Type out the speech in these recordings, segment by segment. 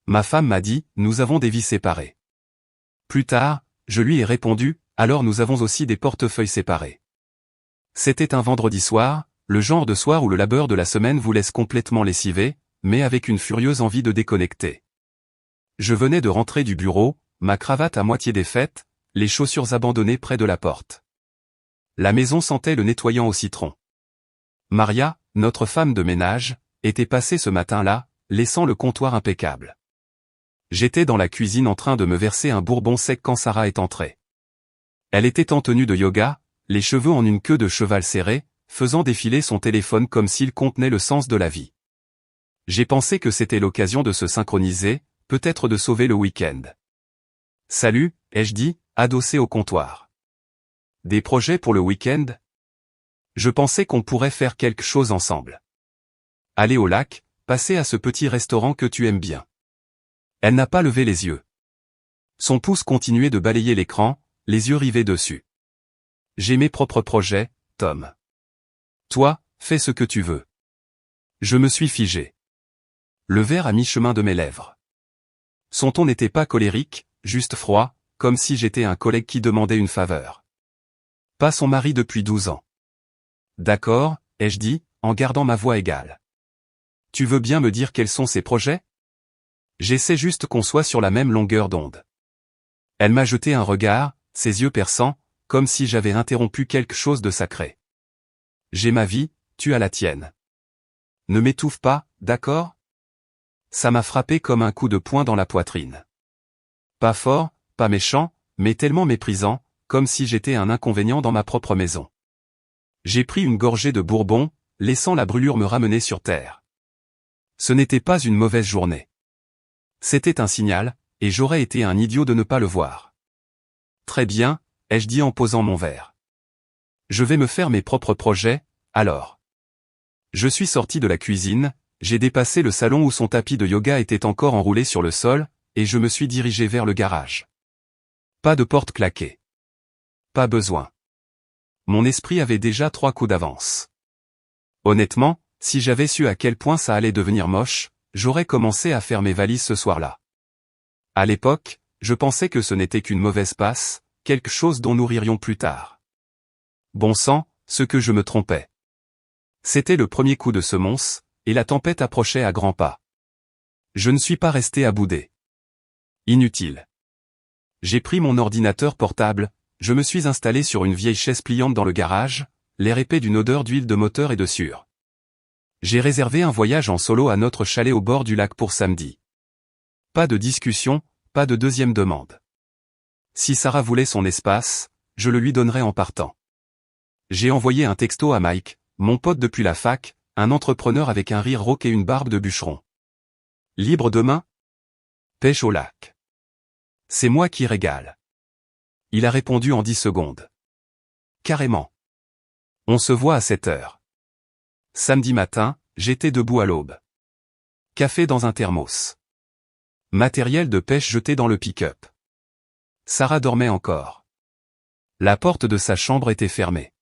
Ma femme m'a dit, nous avons des vies séparées. Plus tard, je lui ai répondu, alors nous avons aussi des portefeuilles séparés. C'était un vendredi soir, le genre de soir où le labeur de la semaine vous laisse complètement lessivé, mais avec une furieuse envie de déconnecter. Je venais de rentrer du bureau, ma cravate à moitié défaite, les chaussures abandonnées près de la porte. La maison sentait le nettoyant au citron. Maria, notre femme de ménage, était passée ce matin-là, laissant le comptoir impeccable. J'étais dans la cuisine en train de me verser un bourbon sec quand Sarah est entrée. Elle était en tenue de yoga, les cheveux en une queue de cheval serrée, faisant défiler son téléphone comme s'il contenait le sens de la vie. J'ai pensé que c'était l'occasion de se synchroniser, peut-être de sauver le week-end. Salut, ai-je dit, adossé au comptoir. Des projets pour le week-end? Je pensais qu'on pourrait faire quelque chose ensemble. Aller au lac, passer à ce petit restaurant que tu aimes bien. Elle n'a pas levé les yeux. Son pouce continuait de balayer l'écran, les yeux rivés dessus. J'ai mes propres projets, Tom. Toi, fais ce que tu veux. Je me suis figé. Le verre à mi-chemin de mes lèvres. Son ton n'était pas colérique, juste froid, comme si j'étais un collègue qui demandait une faveur. Pas son mari depuis 12 ans. D'accord, ai-je dit, en gardant ma voix égale. Tu veux bien me dire quels sont ses projets? J'essaie juste qu'on soit sur la même longueur d'onde. Elle m'a jeté un regard, ses yeux perçants, comme si j'avais interrompu quelque chose de sacré. J'ai ma vie, tu as la tienne. Ne m'étouffe pas, d'accord? Ça m'a frappé comme un coup de poing dans la poitrine. Pas fort, pas méchant, mais tellement méprisant, comme si j'étais un inconvénient dans ma propre maison. J'ai pris une gorgée de bourbon, laissant la brûlure me ramener sur terre. Ce n'était pas une mauvaise journée. C'était un signal, et j'aurais été un idiot de ne pas le voir. Très bien, ai-je dit en posant mon verre. Je vais me faire mes propres projets, alors. Je suis sorti de la cuisine, j'ai dépassé le salon où son tapis de yoga était encore enroulé sur le sol, et je me suis dirigé vers le garage. Pas de porte claquée. Pas besoin. Mon esprit avait déjà 3 coups d'avance. Honnêtement, si j'avais su à quel point ça allait devenir moche, j'aurais commencé à faire mes valises ce soir-là. À l'époque, je pensais que ce n'était qu'une mauvaise passe, quelque chose dont nous ririons plus tard. Bon sang, ce que je me trompais. C'était le premier coup de semonce, et la tempête approchait à grands pas. Je ne suis pas resté à bouder. Inutile. J'ai pris mon ordinateur portable, je me suis installé sur une vieille chaise pliante dans le garage, l'air épais d'une odeur d'huile de moteur et de sueur. J'ai réservé un voyage en solo à notre chalet au bord du lac pour samedi. Pas de discussion, pas de deuxième demande. Si Sarah voulait son espace, je le lui donnerais en partant. J'ai envoyé un texto à Mike, mon pote depuis la fac, un entrepreneur avec un rire rauque et une barbe de bûcheron. Libre demain? Pêche au lac. C'est moi qui régale. Il a répondu en 10 secondes. Carrément. On se voit à 7 heures. Samedi matin, j'étais debout à l'aube. Café dans un thermos. Matériel de pêche jeté dans le pick-up. Sarah dormait encore. La porte de sa chambre était fermée.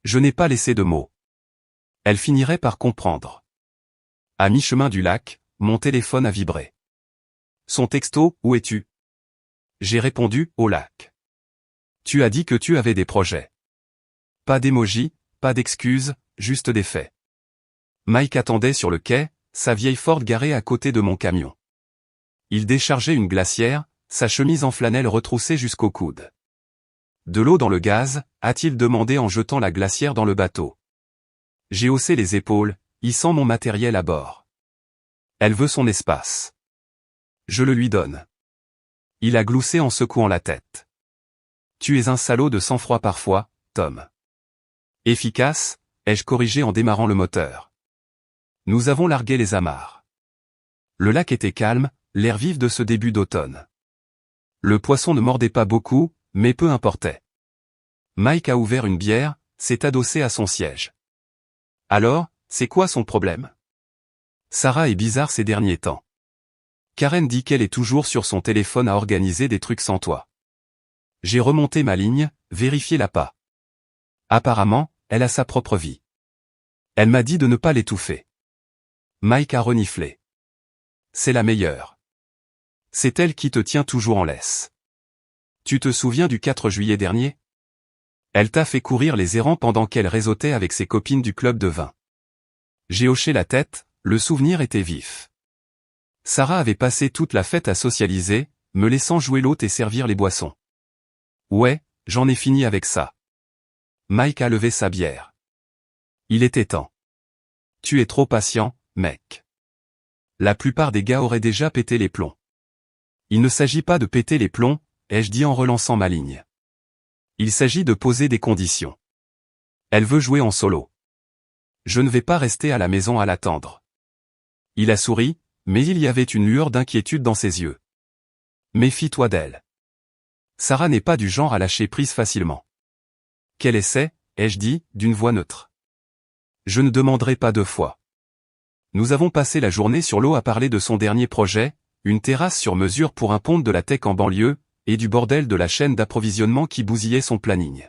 Je n'ai pas laissé de mots. Elle finirait par comprendre. À mi-chemin du lac, mon téléphone a vibré. Son texto, où es-tu? J'ai répondu, au lac. Tu as dit que tu avais des projets. Pas d'émoji, pas d'excuses, juste des faits. Mike attendait sur le quai, sa vieille Ford garée à côté de mon camion. Il déchargeait une glacière, sa chemise en flanelle retroussée jusqu'au coude. De l'eau dans le gaz, a-t-il demandé en jetant la glacière dans le bateau. J'ai haussé les épaules, hissant mon matériel à bord. Elle veut son espace. Je le lui donne. Il a gloussé en secouant la tête. Tu es un salaud de sang-froid parfois, Tom. Efficace, ai-je corrigé en démarrant le moteur. Nous avons largué les amarres. Le lac était calme, l'air vif de ce début d'automne. Le poisson ne mordait pas beaucoup, mais peu importait. Mike a ouvert une bière, s'est adossé à son siège. Alors, c'est quoi son problème? Sarah est bizarre ces derniers temps. Karen dit qu'elle est toujours sur son téléphone à organiser des trucs sans toi. J'ai remonté ma ligne, vérifié la pas. Apparemment, elle a sa propre vie. Elle m'a dit de ne pas l'étouffer. Mike a reniflé. C'est la meilleure. C'est elle qui te tient toujours en laisse. Tu te souviens du 4 juillet dernier? Elle t'a fait courir les errands pendant qu'elle réseautait avec ses copines du club de vin. J'ai hoché la tête, le souvenir était vif. Sarah avait passé toute la fête à socialiser, me laissant jouer l'hôte et servir les boissons. Ouais, j'en ai fini avec ça. Mike a levé sa bière. Il était temps. Tu es trop patient, mec. La plupart des gars auraient déjà pété les plombs. Il ne s'agit pas de péter les plombs, ai-je dit en relançant ma ligne. Il s'agit de poser des conditions. Elle veut jouer en solo. Je ne vais pas rester à la maison à l'attendre. Il a souri, mais il y avait une lueur d'inquiétude dans ses yeux. Méfie-toi d'elle. Sarah n'est pas du genre à lâcher prise facilement. Quel essai, ai-je dit, d'une voix neutre. Je ne demanderai pas 2 fois. Nous avons passé la journée sur l'eau à parler de son dernier projet, une terrasse sur mesure pour un pont de la tech en banlieue, et du bordel de la chaîne d'approvisionnement qui bousillait son planning.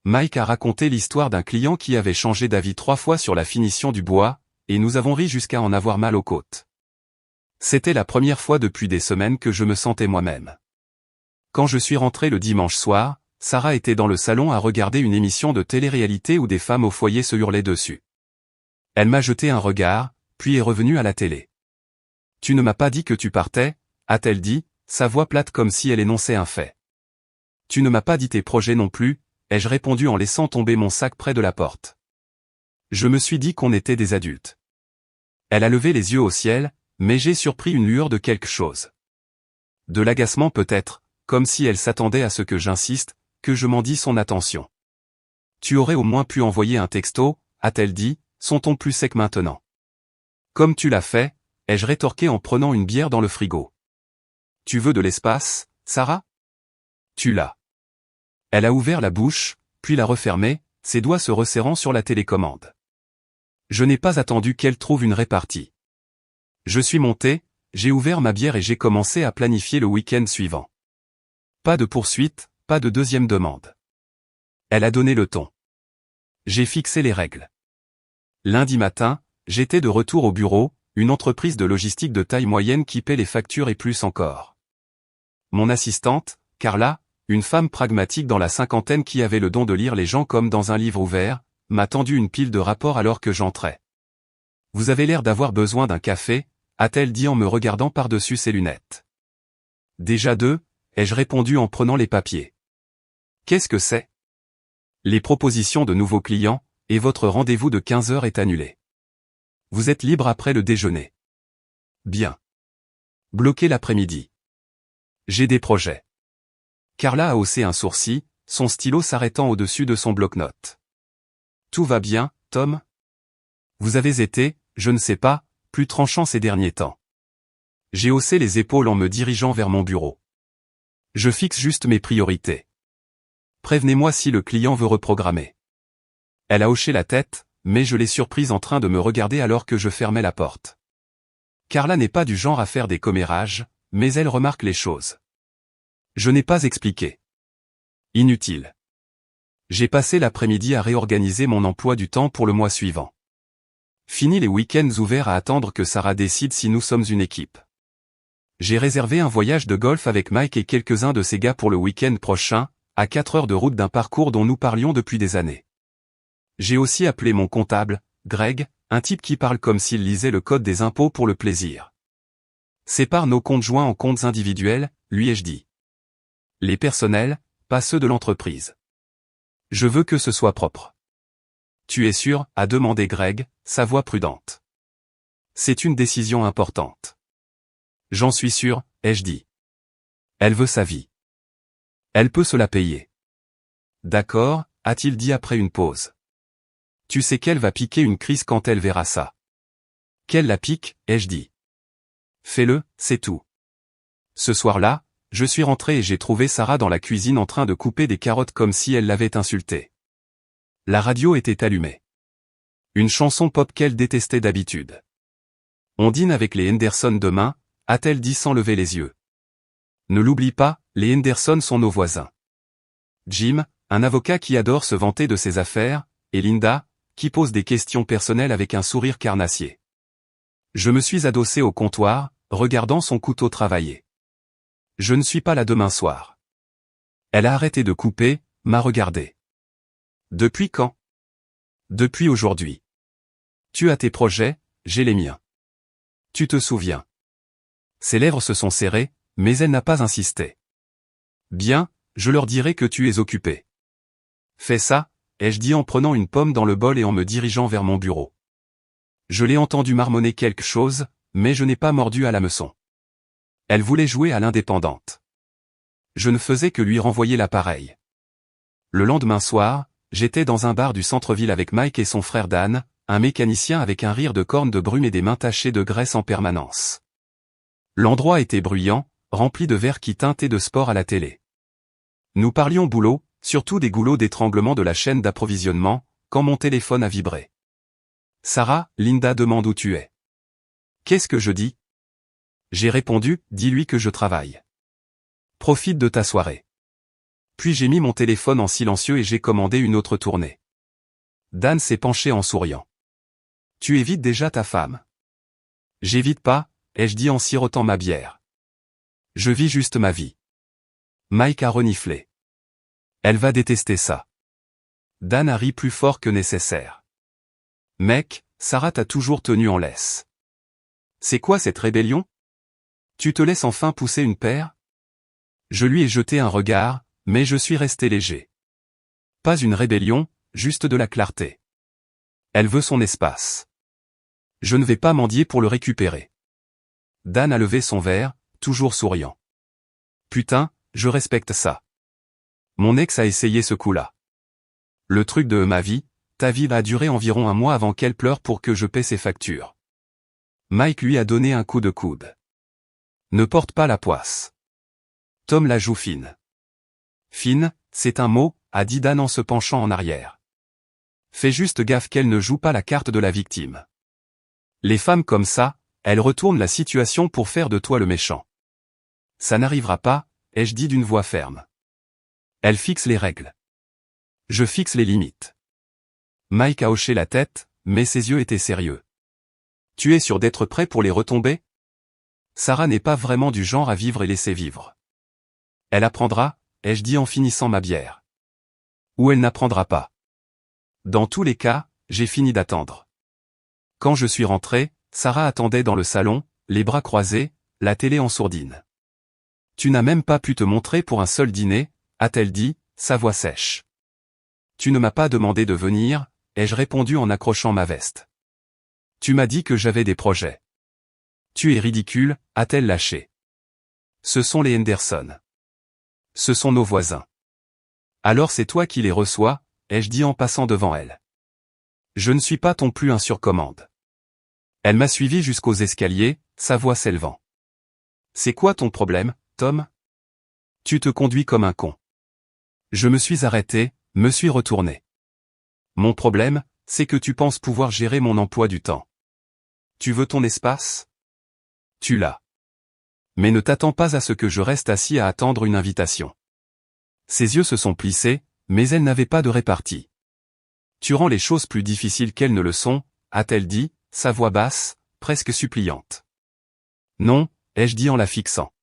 Mike a raconté l'histoire d'un client qui avait changé d'avis 3 fois sur la finition du bois, et nous avons ri jusqu'à en avoir mal aux côtes. C'était la première fois depuis des semaines que je me sentais moi-même. Quand je suis rentré le dimanche soir, Sarah était dans le salon à regarder une émission de télé-réalité où des femmes au foyer se hurlaient dessus. Elle m'a jeté un regard, puis est revenue à la télé. « Tu ne m'as pas dit que tu partais ?» a-t-elle dit, sa voix plate comme si elle énonçait un fait. « Tu ne m'as pas dit tes projets non plus ?» ai-je répondu en laissant tomber mon sac près de la porte. Je me suis dit qu'on était des adultes. Elle a levé les yeux au ciel, mais j'ai surpris une lueur de quelque chose. De l'agacement peut-être, comme si elle s'attendait à ce que j'insiste, que je m'en dis son attention. Tu aurais au moins pu envoyer un texto, a-t-elle dit, son ton plus sec maintenant. Comme tu l'as fait, ai-je rétorqué en prenant une bière dans le frigo. Tu veux de l'espace, Sarah? Tu l'as. Elle a ouvert la bouche, puis l'a refermée, ses doigts se resserrant sur la télécommande. Je n'ai pas attendu qu'elle trouve une répartie. Je suis monté, j'ai ouvert ma bière et j'ai commencé à planifier le week-end suivant. Pas de poursuite, pas de deuxième demande. Elle a donné le ton. J'ai fixé les règles. Lundi matin, j'étais de retour au bureau, une entreprise de logistique de taille moyenne qui paie les factures et plus encore. Mon assistante, Carla, une femme pragmatique dans la cinquantaine qui avait le don de lire les gens comme dans un livre ouvert, m'a tendu une pile de rapports alors que j'entrais. « Vous avez l'air d'avoir besoin d'un café ?» a-t-elle dit en me regardant par-dessus ses lunettes. « Déjà 2, ai-je répondu en prenant les papiers. « Qu'est-ce que c'est ?»« Les propositions de nouveaux clients, et votre rendez-vous de 15 heures est annulé. Vous êtes libre après le déjeuner. » Bien. Bloqué l'après-midi. J'ai des projets. Carla a haussé un sourcil, son stylo s'arrêtant au-dessus de son bloc-notes. Tout va bien, Tom? Vous avez été, je ne sais pas, plus tranchant ces derniers temps. J'ai haussé les épaules en me dirigeant vers mon bureau. Je fixe juste mes priorités. Prévenez-moi si le client veut reprogrammer. Elle a hoché la tête, mais je l'ai surprise en train de me regarder alors que je fermais la porte. Carla n'est pas du genre à faire des commérages, mais elle remarque les choses. Je n'ai pas expliqué. Inutile. J'ai passé l'après-midi à réorganiser mon emploi du temps pour le mois suivant. Fini les week-ends ouverts à attendre que Sarah décide si nous sommes une équipe. J'ai réservé un voyage de golf avec Mike et quelques-uns de ses gars pour le week-end prochain, à 4 heures de route d'un parcours dont nous parlions depuis des années. J'ai aussi appelé mon comptable, Greg, un type qui parle comme s'il lisait le code des impôts pour le plaisir. Sépare nos comptes joints en comptes individuels, lui ai-je dit. Les personnels, pas ceux de l'entreprise. Je veux que ce soit propre. Tu es sûr, a demandé Greg, sa voix prudente. C'est une décision importante. J'en suis sûr, ai-je dit. Elle veut sa vie. Elle peut se la payer. D'accord, a-t-il dit après une pause. Tu sais qu'elle va piquer une crise quand elle verra ça. Qu'elle la pique, ai-je dit. Fais-le, c'est tout. Ce soir-là, je suis rentré et j'ai trouvé Sarah dans la cuisine en train de couper des carottes comme si elle l'avait insultée. La radio était allumée. Une chanson pop qu'elle détestait d'habitude. On dîne avec les Henderson demain, a-t-elle dit sans lever les yeux. Ne l'oublie pas, les Henderson sont nos voisins. Jim, un avocat qui adore se vanter de ses affaires, et Linda, qui pose des questions personnelles avec un sourire carnassier. Je me suis adossé au comptoir, regardant son couteau travailler. Je ne suis pas là demain soir. Elle a arrêté de couper, m'a regardé. Depuis quand? Depuis aujourd'hui. Tu as tes projets, j'ai les miens. Tu te souviens. Ses lèvres se sont serrées, mais elle n'a pas insisté. Bien, je leur dirai que tu es occupé. Fais ça, ai-je dit en prenant une pomme dans le bol et en me dirigeant vers mon bureau. Je l'ai entendu marmonner quelque chose, mais je n'ai pas mordu à l'hameçon. Elle voulait jouer à l'indépendante. Je ne faisais que lui renvoyer l'appareil. Le lendemain soir, j'étais dans un bar du centre-ville avec Mike et son frère Dan, un mécanicien avec un rire de corne de brume et des mains tachées de graisse en permanence. L'endroit était bruyant, rempli de verres qui teintaient de sport à la télé. Nous parlions boulot, surtout des goulots d'étranglement de la chaîne d'approvisionnement, quand mon téléphone a vibré. Sarah, Linda demande où tu es. Qu'est-ce que je dis? J'ai répondu, dis-lui que je travaille. Profite de ta soirée. Puis j'ai mis mon téléphone en silencieux et j'ai commandé une autre tournée. Dan s'est penché en souriant. Tu évites déjà ta femme. J'évite pas, ai-je dit en sirotant ma bière. Je vis juste ma vie. Mike a reniflé. Elle va détester ça. Dan a ri plus fort que nécessaire. Mec, Sarah t'a toujours tenu en laisse. C'est quoi cette rébellion? Tu te laisses enfin pousser une paire? Je lui ai jeté un regard, mais je suis resté léger. Pas une rébellion, juste de la clarté. Elle veut son espace. Je ne vais pas mendier pour le récupérer. Dan a levé son verre, toujours souriant. Putain, je respecte ça. Mon ex a essayé ce coup-là. Le truc de ma vie, ta vie va durer environ un mois avant qu'elle pleure pour que je paie ses factures. Mike lui a donné un coup de coude. Ne porte pas la poisse. Tom la joue fine. Fine, c'est un mot, a dit Dan en se penchant en arrière. Fais juste gaffe qu'elle ne joue pas la carte de la victime. Les femmes comme ça, elles retournent la situation pour faire de toi le méchant. Ça n'arrivera pas, ai-je dit d'une voix ferme. Elle fixe les règles. Je fixe les limites. Mike a hoché la tête, mais ses yeux étaient sérieux. Tu es sûr d'être prêt pour les retombées? Sarah n'est pas vraiment du genre à vivre et laisser vivre. Elle apprendra, ai-je dit en finissant ma bière. Ou elle n'apprendra pas. Dans tous les cas, j'ai fini d'attendre. Quand je suis rentré, Sarah attendait dans le salon, les bras croisés, la télé en sourdine. Tu n'as même pas pu te montrer pour un seul dîner, a-t-elle dit, sa voix sèche. Tu ne m'as pas demandé de venir, ai-je répondu en accrochant ma veste. Tu m'as dit que j'avais des projets. Tu es ridicule, a-t-elle lâché. Ce sont les Henderson. Ce sont nos voisins. Alors c'est toi qui les reçois, ai-je dit en passant devant elle. Je ne suis pas ton plus un surcommande. Elle m'a suivi jusqu'aux escaliers, sa voix s'élevant. C'est quoi ton problème, Tom? Tu te conduis comme un con. Je me suis arrêté, me suis retourné. Mon problème, c'est que tu penses pouvoir gérer mon emploi du temps. Tu veux ton espace? Tu l'as. Mais ne t'attends pas à ce que je reste assis à attendre une invitation. Ses yeux se sont plissés, mais elle n'avait pas de répartie. Tu rends les choses plus difficiles qu'elles ne le sont, a-t-elle dit, sa voix basse, presque suppliante. Non, ai-je dit en la fixant.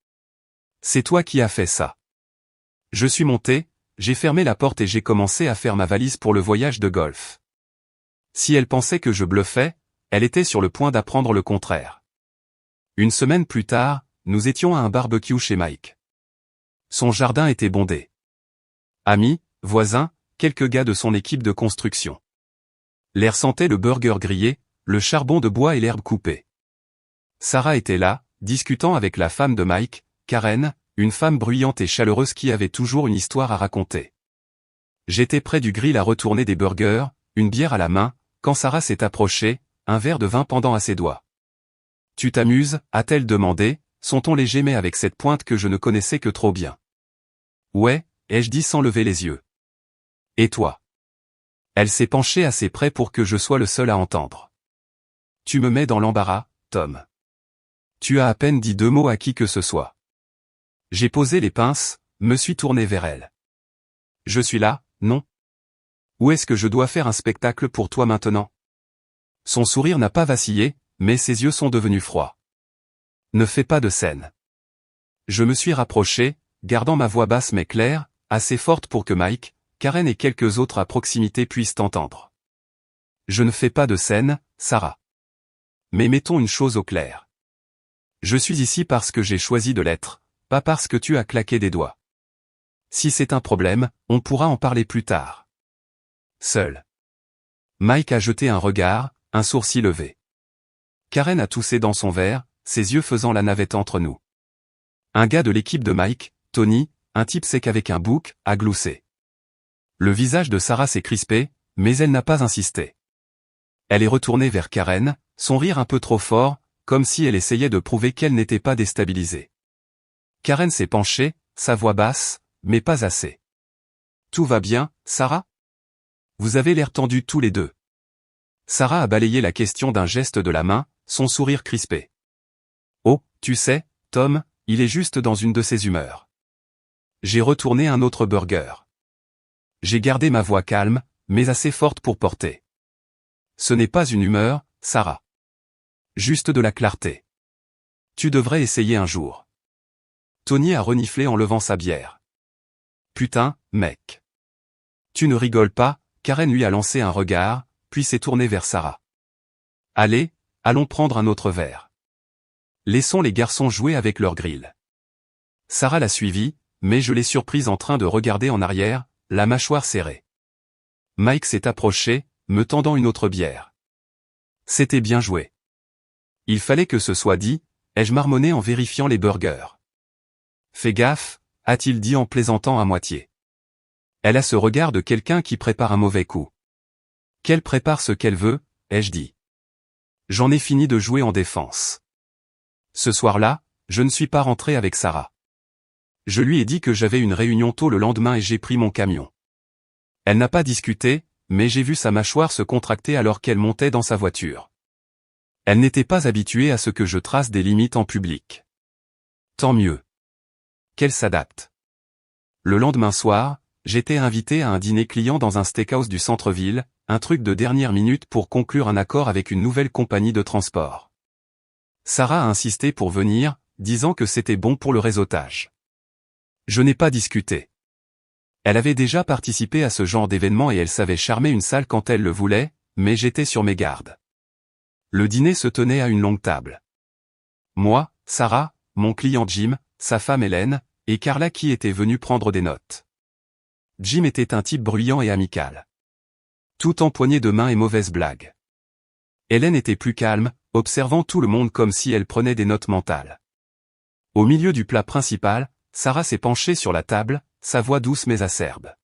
C'est toi qui as fait ça. Je suis monté, j'ai fermé la porte et j'ai commencé à faire ma valise pour le voyage de golf. Si elle pensait que je bluffais, elle était sur le point d'apprendre le contraire. Une semaine plus tard, nous étions à un barbecue chez Mike. Son jardin était bondé. Amis, voisins, quelques gars de son équipe de construction. L'air sentait le burger grillé, le charbon de bois et l'herbe coupée. Sarah était là, discutant avec la femme de Mike, Karen, une femme bruyante et chaleureuse qui avait toujours une histoire à raconter. J'étais près du grill à retourner des burgers, une bière à la main, quand Sarah s'est approchée, un verre de vin pendant à ses doigts. Tu t'amuses, a-t-elle demandé, son ton léger mais avec cette pointe que je ne connaissais que trop bien. Ouais, ai-je dit sans lever les yeux. Et toi? Elle s'est penchée assez près pour que je sois le seul à entendre. Tu me mets dans l'embarras, Tom. Tu as à peine dit deux mots à qui que ce soit. J'ai posé les pinces, me suis tourné vers elle. Je suis là, non? Ou est-ce que je dois faire un spectacle pour toi maintenant? Son sourire n'a pas vacillé, mais ses yeux sont devenus froids. Ne fais pas de scène. Je me suis rapproché, gardant ma voix basse mais claire, assez forte pour que Mike, Karen et quelques autres à proximité puissent t'entendre. Je ne fais pas de scène, Sarah. Mais mettons une chose au clair. Je suis ici parce que j'ai choisi de l'être, pas parce que tu as claqué des doigts. Si c'est un problème, on pourra en parler plus tard. Seul. Mike a jeté un regard, un sourcil levé. Karen a toussé dans son verre, ses yeux faisant la navette entre nous. Un gars de l'équipe de Mike, Tony, un type sec avec un bouc, a gloussé. Le visage de Sarah s'est crispé, mais elle n'a pas insisté. Elle est retournée vers Karen, son rire un peu trop fort, comme si elle essayait de prouver qu'elle n'était pas déstabilisée. Karen s'est penchée, sa voix basse, mais pas assez. Tout va bien, Sarah? Vous avez l'air tendus tous les deux. Sarah a balayé la question d'un geste de la main, son sourire crispé. Oh, tu sais, Tom, il est juste dans une de ses humeurs. J'ai retourné un autre burger. J'ai gardé ma voix calme, mais assez forte pour porter. Ce n'est pas une humeur, Sarah. Juste de la clarté. Tu devrais essayer un jour. Tony a reniflé en levant sa bière. Putain, mec. Tu ne rigoles pas, Karen lui a lancé un regard, puis s'est tournée vers Sarah. Allez, allons prendre un autre verre. Laissons les garçons jouer avec leur grill. Sarah l'a suivi, mais je l'ai surprise en train de regarder en arrière, la mâchoire serrée. Mike s'est approché, me tendant une autre bière. C'était bien joué. Il fallait que ce soit dit, ai-je marmonné en vérifiant les burgers. Fais gaffe, a-t-il dit en plaisantant à moitié. Elle a ce regard de quelqu'un qui prépare un mauvais coup. Qu'elle prépare ce qu'elle veut, ai-je dit. J'en ai fini de jouer en défense. Ce soir-là, je ne suis pas rentré avec Sarah. Je lui ai dit que j'avais une réunion tôt le lendemain et j'ai pris mon camion. Elle n'a pas discuté, mais j'ai vu sa mâchoire se contracter alors qu'elle montait dans sa voiture. Elle n'était pas habituée à ce que je trace des limites en public. Tant mieux. Qu'elle s'adapte. Le lendemain soir, j'étais invité à un dîner client dans un steakhouse du centre-ville, un truc de dernière minute pour conclure un accord avec une nouvelle compagnie de transport. Sarah a insisté pour venir, disant que c'était bon pour le réseautage. Je n'ai pas discuté. Elle avait déjà participé à ce genre d'événement et elle savait charmer une salle quand elle le voulait, mais j'étais sur mes gardes. Le dîner se tenait à une longue table. Moi, Sarah, mon client Jim, sa femme Hélène, et Carla qui était venue prendre des notes. Jim était un type bruyant et amical. Tout empoigné de main et mauvaise blague. Hélène était plus calme, observant tout le monde comme si elle prenait des notes mentales. Au milieu du plat principal, Sarah s'est penchée sur la table, sa voix douce mais acerbe.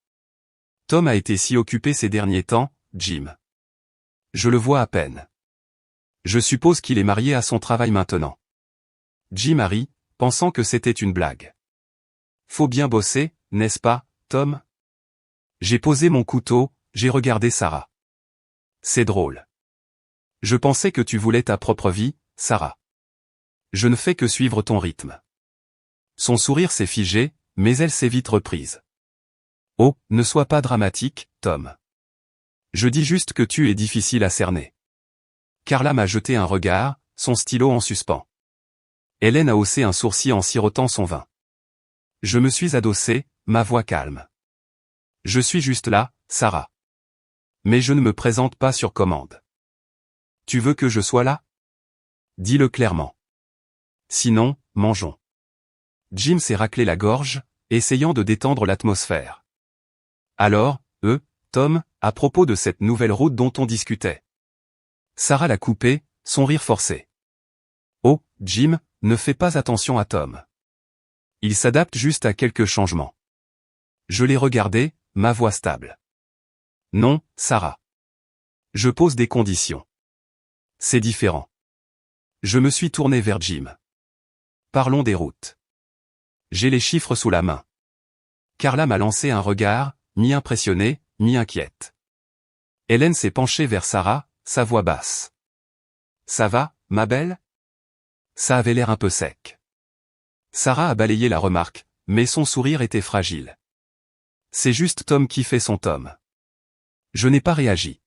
Tom a été si occupé ces derniers temps, Jim. Je le vois à peine. Je suppose qu'il est marié à son travail maintenant. Jim a ri, pensant que c'était une blague. Faut bien bosser, n'est-ce pas, Tom? J'ai posé mon couteau, j'ai regardé Sarah. C'est drôle. Je pensais que tu voulais ta propre vie, Sarah. Je ne fais que suivre ton rythme. Son sourire s'est figé, mais elle s'est vite reprise. Oh, ne sois pas dramatique, Tom. Je dis juste que tu es difficile à cerner. Carla m'a jeté un regard, son stylo en suspens. Hélène a haussé un sourcil en sirotant son vin. Je me suis adossé, ma voix calme. Je suis juste là, Sarah. Mais je ne me présente pas sur commande. Tu veux que je sois là? Dis-le clairement. Sinon, mangeons. Jim s'est raclé la gorge, essayant de détendre l'atmosphère. Alors, Tom, à propos de cette nouvelle route dont on discutait. Sarah l'a coupé, son rire forcé. Oh, Jim, ne fais pas attention à Tom. Il s'adapte juste à quelques changements. Je l'ai regardé, ma voix stable. Non, Sarah. Je pose des conditions. C'est différent. Je me suis tourné vers Jim. Parlons des routes. J'ai les chiffres sous la main. Carla m'a lancé un regard, mi-impressionné, mi-inquiète. Hélène s'est penchée vers Sarah, sa voix basse. Ça va, ma belle? Ça avait l'air un peu sec. Sarah a balayé la remarque, mais son sourire était fragile. C'est juste Tom qui fait son Tom. Je n'ai pas réagi.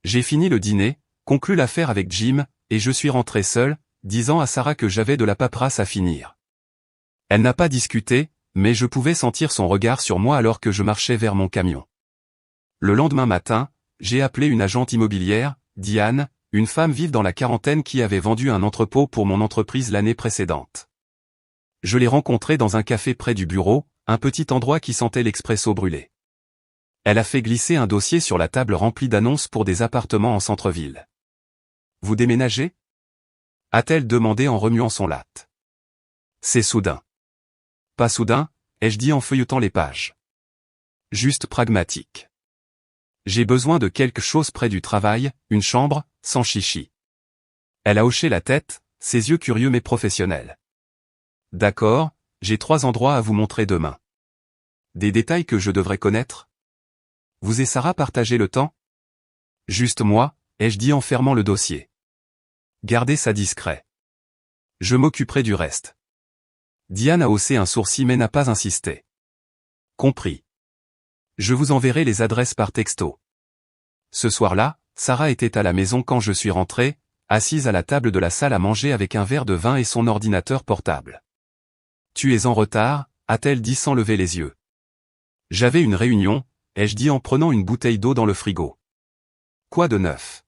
J'ai fini le dîner, conclu l'affaire avec Jim, et je suis rentré seul, disant à Sarah que j'avais de la paperasse à finir. Elle n'a pas discuté, mais je pouvais sentir son regard sur moi alors que je marchais vers mon camion. Le lendemain matin, j'ai appelé une agente immobilière, Diane, une femme vive dans la quarantaine qui avait vendu un entrepôt pour mon entreprise l'année précédente. Je l'ai rencontrée dans un café près du bureau, un petit endroit qui sentait l'expresso brûlé. Elle a fait glisser un dossier sur la table remplie d'annonces pour des appartements en centre-ville. « Vous déménagez ?» a-t-elle demandé en remuant son latte. C'est soudain. Pas soudain, ai-je dit en feuilletant les pages. Juste pragmatique. J'ai besoin de quelque chose près du travail, une chambre, sans chichi. Elle a hoché la tête, ses yeux curieux mais professionnels. D'accord, j'ai 3 endroits à vous montrer demain. Des détails que je devrais connaître? Vous et Sarah partagez le temps? Juste moi, ai-je dit en fermant le dossier. Gardez ça discret. Je m'occuperai du reste. Diane a haussé un sourcil mais n'a pas insisté. Compris. Je vous enverrai les adresses par texto. Ce soir-là, Sarah était à la maison quand je suis rentré, assise à la table de la salle à manger avec un verre de vin et son ordinateur portable. « Tu es en retard », a-t-elle dit sans lever les yeux. « J'avais une réunion », ai-je dit en prenant une bouteille d'eau dans le frigo. « Quoi de neuf ?»«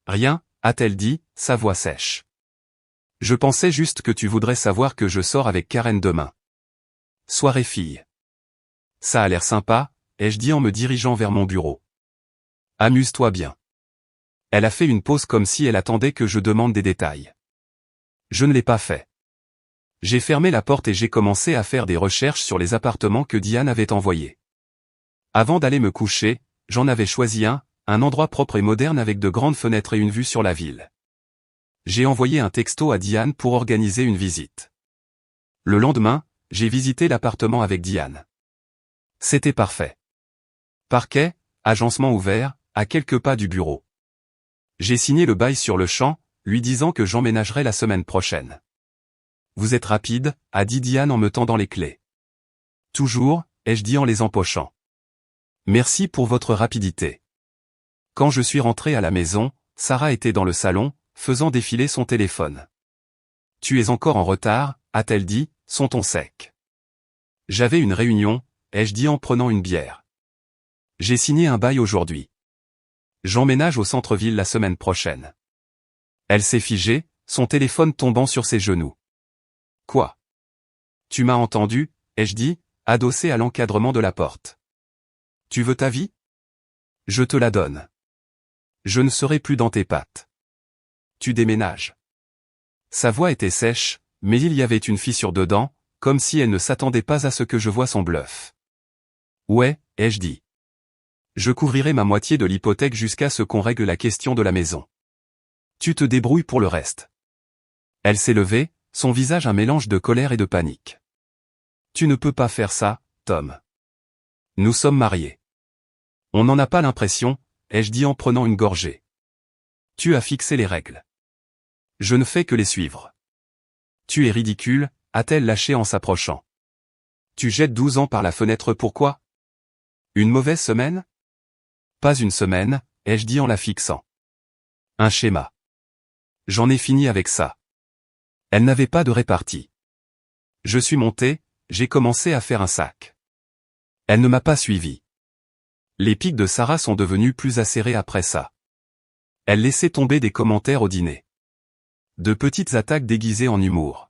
Rien », a-t-elle dit, sa voix sèche. « Je pensais juste que tu voudrais savoir que je sors avec Karen demain. » Soirée fille. « Ça a l'air sympa », ai-je dit en me dirigeant vers mon bureau. « Amuse-toi bien. » Elle a fait une pause comme si elle attendait que je demande des détails. Je ne l'ai pas fait. J'ai fermé la porte et j'ai commencé à faire des recherches sur les appartements que Diane avait envoyés. Avant d'aller me coucher, j'en avais choisi un endroit propre et moderne avec de grandes fenêtres et une vue sur la ville. J'ai envoyé un texto à Diane pour organiser une visite. Le lendemain, j'ai visité l'appartement avec Diane. C'était parfait. Parquet, agencement ouvert, à quelques pas du bureau. J'ai signé le bail sur le champ, lui disant que j'emménagerais la semaine prochaine. Vous êtes rapide, a dit Diane en me tendant les clés. Toujours, ai-je dit en les empochant. Merci pour votre rapidité. Quand je suis rentré à la maison, Sarah était dans le salon, faisant défiler son téléphone. Tu es encore en retard, a-t-elle dit, son ton sec. J'avais une réunion, ai-je dit en prenant une bière. J'ai signé un bail aujourd'hui. J'emménage au centre-ville la semaine prochaine. Elle s'est figée, son téléphone tombant sur ses genoux. Quoi? Tu m'as entendu, ai-je dit, adossé à l'encadrement de la porte. Tu veux ta vie? Je te la donne. Je ne serai plus dans tes pattes. Tu déménages. Sa voix était sèche, mais il y avait une fissure dedans, comme si elle ne s'attendait pas à ce que je voie son bluff. Ouais, ai-je dit. Je couvrirai ma moitié de l'hypothèque jusqu'à ce qu'on règle la question de la maison. Tu te débrouilles pour le reste. Elle s'est levée, son visage un mélange de colère et de panique. Tu ne peux pas faire ça, Tom. Nous sommes mariés. On n'en a pas l'impression, ai-je dit en prenant une gorgée. Tu as fixé les règles. Je ne fais que les suivre. Tu es ridicule, a-t-elle lâché en s'approchant. Tu jettes 12 ans par la fenêtre pourquoi? Une mauvaise semaine? Pas une semaine, ai-je dit en la fixant. Un schéma. J'en ai fini avec ça. Elle n'avait pas de répartie. Je suis monté, j'ai commencé à faire un sac. Elle ne m'a pas suivi. Les pics de Sarah sont devenus plus acérés après ça. Elle laissait tomber des commentaires au dîner. De petites attaques déguisées en humour.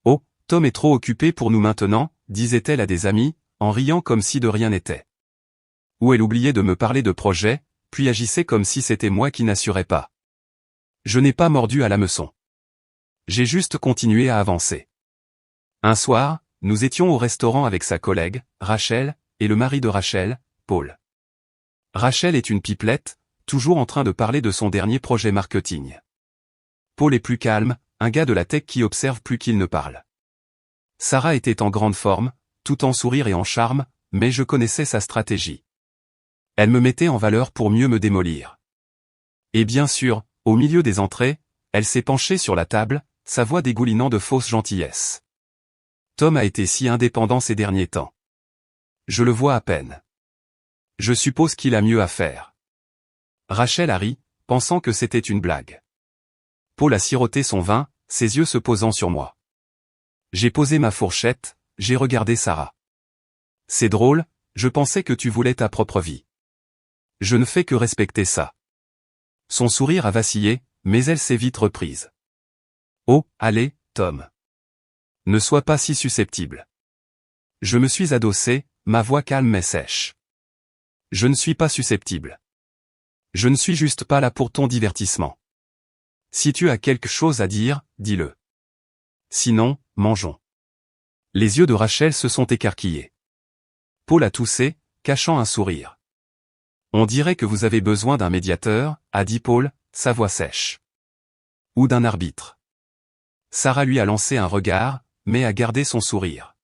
Oh, Tom est trop occupé pour nous maintenant, disait-elle à des amis, en riant comme si de rien n'était. Ou elle oubliait de me parler de projets, puis agissait comme si c'était moi qui n'assurais pas. Je n'ai pas mordu à l'hameçon. J'ai juste continué à avancer. Un soir, nous étions au restaurant avec sa collègue, Rachel, et le mari de Rachel, Paul. Rachel est une pipelette, toujours en train de parler de son dernier projet marketing. Paul est plus calme, un gars de la tech qui observe plus qu'il ne parle. Sarah était en grande forme, tout en sourire et en charme, mais je connaissais sa stratégie. Elle me mettait en valeur pour mieux me démolir. Et bien sûr, au milieu des entrées, elle s'est penchée sur la table, sa voix dégoulinant de fausse gentillesse. Tom a été si indépendant ces derniers temps. Je le vois à peine. Je suppose qu'il a mieux à faire. Rachel a ri, pensant que c'était une blague. Paul a siroté son vin, ses yeux se posant sur moi. J'ai posé ma fourchette, j'ai regardé Sarah. C'est drôle, je pensais que tu voulais ta propre vie. Je ne fais que respecter ça. Son sourire a vacillé, mais elle s'est vite reprise. Oh, allez, Tom. Ne sois pas si susceptible. Je me suis adossé, ma voix calme mais sèche. Je ne suis pas susceptible. Je ne suis juste pas là pour ton divertissement. Si tu as quelque chose à dire, dis-le. Sinon, mangeons. Les yeux de Rachel se sont écarquillés. Paul a toussé, cachant un sourire. On dirait que vous avez besoin d'un médiateur, a dit Paul, sa voix sèche. Ou d'un arbitre. Sarah lui a lancé un regard, mais a gardé son sourire.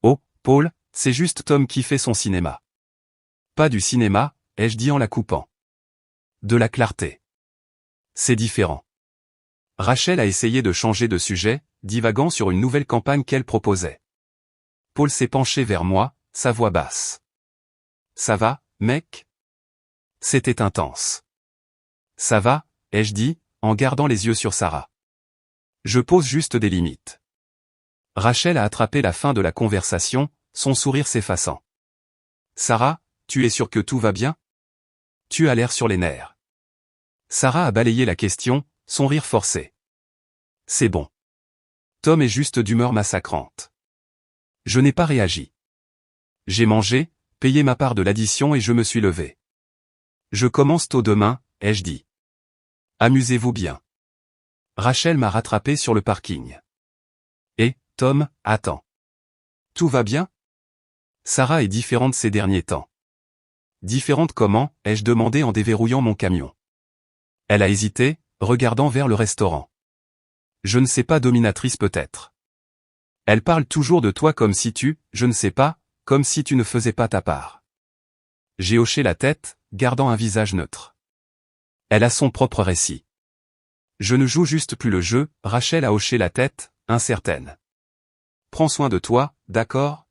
Oh, Paul, c'est juste Tom qui fait son cinéma. Pas du cinéma, ai-je dit en la coupant. De la clarté. C'est différent. Rachel a essayé de changer de sujet, divagant sur une nouvelle campagne qu'elle proposait. Paul s'est penché vers moi, sa voix basse. Ça va, mec? C'était intense. Ça va, ai-je dit, en gardant les yeux sur Sarah. Je pose juste des limites. Rachel a attrapé la fin de la conversation, son sourire s'effaçant. Sarah, tu es sûre que tout va bien? Tu as l'air sur les nerfs. Sarah a balayé la question, son rire forcé. C'est bon. Tom est juste d'humeur massacrante. Je n'ai pas réagi. J'ai mangé, payé ma part de l'addition et je me suis levé. Je commence tôt demain, ai-je dit. Amusez-vous bien. Rachel m'a rattrapé sur le parking. Et, Tom, attends. Tout va bien? Sarah est différente ces derniers temps. Différente comment, ai-je demandé en déverrouillant mon camion. Elle a hésité, regardant vers le restaurant. Je ne sais pas, dominatrice peut-être. Elle parle toujours de toi comme si je ne sais pas, comme si tu ne faisais pas ta part. J'ai hoché la tête, gardant un visage neutre. Elle a son propre récit. Je ne joue juste plus le jeu, Rachel a hoché la tête, incertaine. Prends soin de toi, d'accord?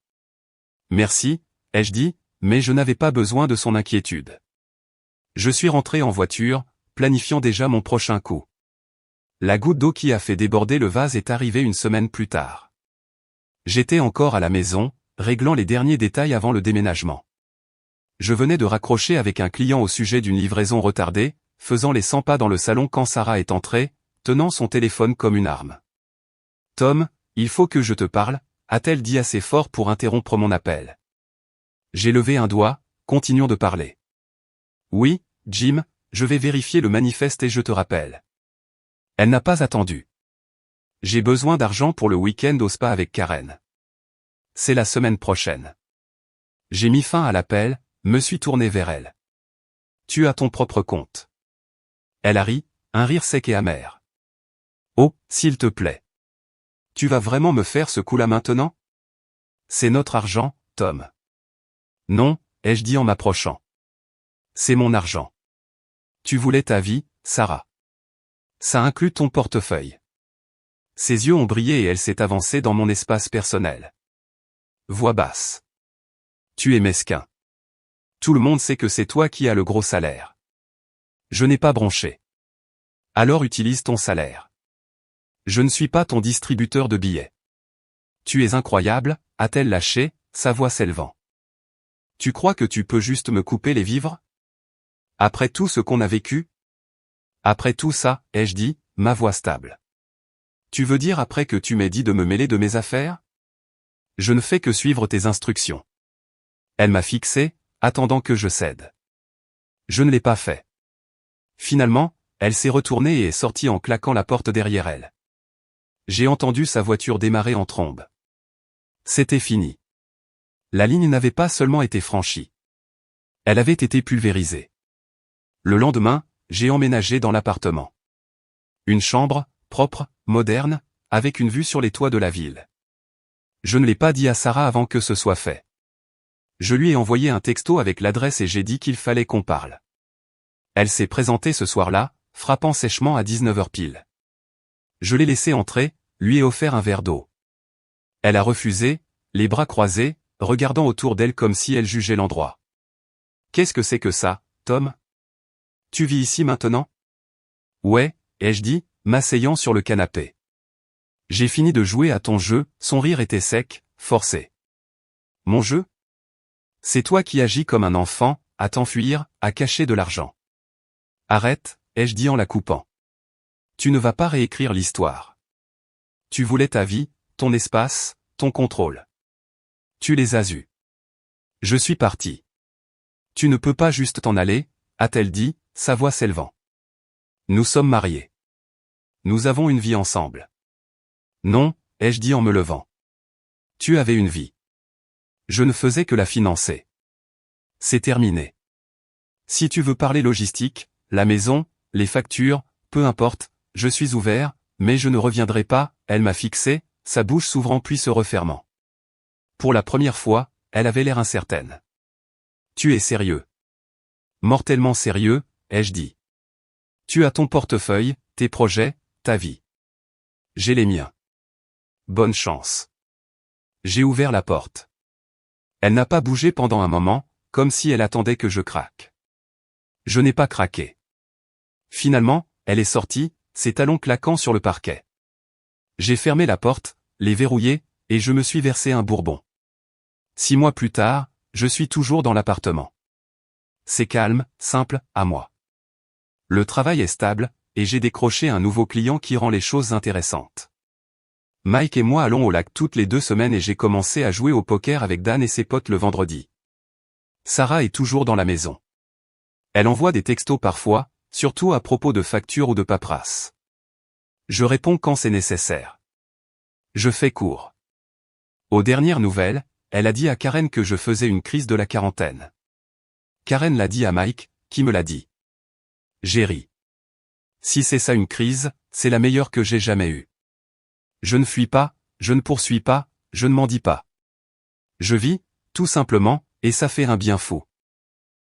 Merci, ai-je dit, mais je n'avais pas besoin de son inquiétude. Je suis rentré en voiture, planifiant déjà mon prochain coup. La goutte d'eau qui a fait déborder le vase est arrivée une semaine plus tard. J'étais encore à la maison, réglant les derniers détails avant le déménagement. Je venais de raccrocher avec un client au sujet d'une livraison retardée, faisant les 100 pas dans le salon quand Sarah est entrée, tenant son téléphone comme une arme. « Tom, il faut que je te parle », a-t-elle dit assez fort pour interrompre mon appel. J'ai levé un doigt, continuant de parler. « Oui, Jim, je vais vérifier le manifeste et je te rappelle. » Elle n'a pas attendu. J'ai besoin d'argent pour le week-end au spa avec Karen. C'est la semaine prochaine. J'ai mis fin à l'appel, me suis tourné vers elle. Tu as ton propre compte. Elle a ri, un rire sec et amer. Oh, s'il te plaît. Tu vas vraiment me faire ce coup-là maintenant? C'est notre argent, Tom. Non, ai-je dit en m'approchant. C'est mon argent. Tu voulais ta vie, Sarah. Ça inclut ton portefeuille. Ses yeux ont brillé et elle s'est avancée dans mon espace personnel. Voix basse. Tu es mesquin. Tout le monde sait que c'est toi qui as le gros salaire. Je n'ai pas bronché. Alors utilise ton salaire. Je ne suis pas ton distributeur de billets. Tu es incroyable, a-t-elle lâché, sa voix s'élevant. Tu crois que tu peux juste me couper les vivres? Après tout ce qu'on a vécu? Après tout ça, ai-je dit, ma voix stable. Tu veux dire après que tu m'aies dit de me mêler de mes affaires? Je ne fais que suivre tes instructions. Elle m'a fixé, attendant que je cède. Je ne l'ai pas fait. Finalement, elle s'est retournée et est sortie en claquant la porte derrière elle. J'ai entendu sa voiture démarrer en trombe. C'était fini. La ligne n'avait pas seulement été franchie. Elle avait été pulvérisée. Le lendemain, j'ai emménagé dans l'appartement. Une chambre, propre, moderne, avec une vue sur les toits de la ville. Je ne l'ai pas dit à Sarah avant que ce soit fait. Je lui ai envoyé un texto avec l'adresse et j'ai dit qu'il fallait qu'on parle. Elle s'est présentée ce soir-là, frappant sèchement à 19h pile. Je l'ai laissée entrer, lui ai offert un verre d'eau. Elle a refusé, les bras croisés, regardant autour d'elle comme si elle jugeait l'endroit. Qu'est-ce que c'est que ça, Tom? Tu vis ici maintenant? Ouais, ai-je dit, m'asseyant sur le canapé. J'ai fini de jouer à ton jeu, son rire était sec, forcé. Mon jeu? C'est toi qui agis comme un enfant, à t'enfuir, à cacher de l'argent. Arrête, ai-je dit en la coupant. Tu ne vas pas réécrire l'histoire. Tu voulais ta vie, ton espace, ton contrôle. Tu les as eus. Je suis parti. Tu ne peux pas juste t'en aller, a-t-elle dit, sa voix s'élevant. Nous sommes mariés. Nous avons une vie ensemble. Non, ai-je dit en me levant. Tu avais une vie. Je ne faisais que la financer. C'est terminé. Si tu veux parler logistique, la maison, les factures, peu importe, je suis ouvert, mais je ne reviendrai pas, elle m'a fixé, sa bouche s'ouvrant puis se refermant. Pour la première fois, elle avait l'air incertaine. Tu es sérieux. Mortellement sérieux, ai-je dit. Tu as ton portefeuille, tes projets, ta vie. J'ai les miens. Bonne chance. J'ai ouvert la porte. Elle n'a pas bougé pendant un moment, comme si elle attendait que je craque. Je n'ai pas craqué. Finalement, elle est sortie, ses talons claquant sur le parquet. J'ai fermé la porte, les verrouillé, et je me suis versé un bourbon. 6 mois plus tard, je suis toujours dans l'appartement. C'est calme, simple, à moi. Le travail est stable, et j'ai décroché un nouveau client qui rend les choses intéressantes. Mike et moi allons au lac toutes les 2 semaines et j'ai commencé à jouer au poker avec Dan et ses potes le vendredi. Sarah est toujours dans la maison. Elle envoie des textos parfois, surtout à propos de factures ou de paperasse. Je réponds quand c'est nécessaire. Je fais court. Aux dernières nouvelles, elle a dit à Karen que je faisais une crise de la quarantaine. Karen l'a dit à Mike, qui me l'a dit. J'ai ri. Si c'est ça une crise, c'est la meilleure que j'ai jamais eue. Je ne fuis pas, je ne poursuis pas, je ne mendie pas. Je vis, tout simplement, et ça fait un bien fou.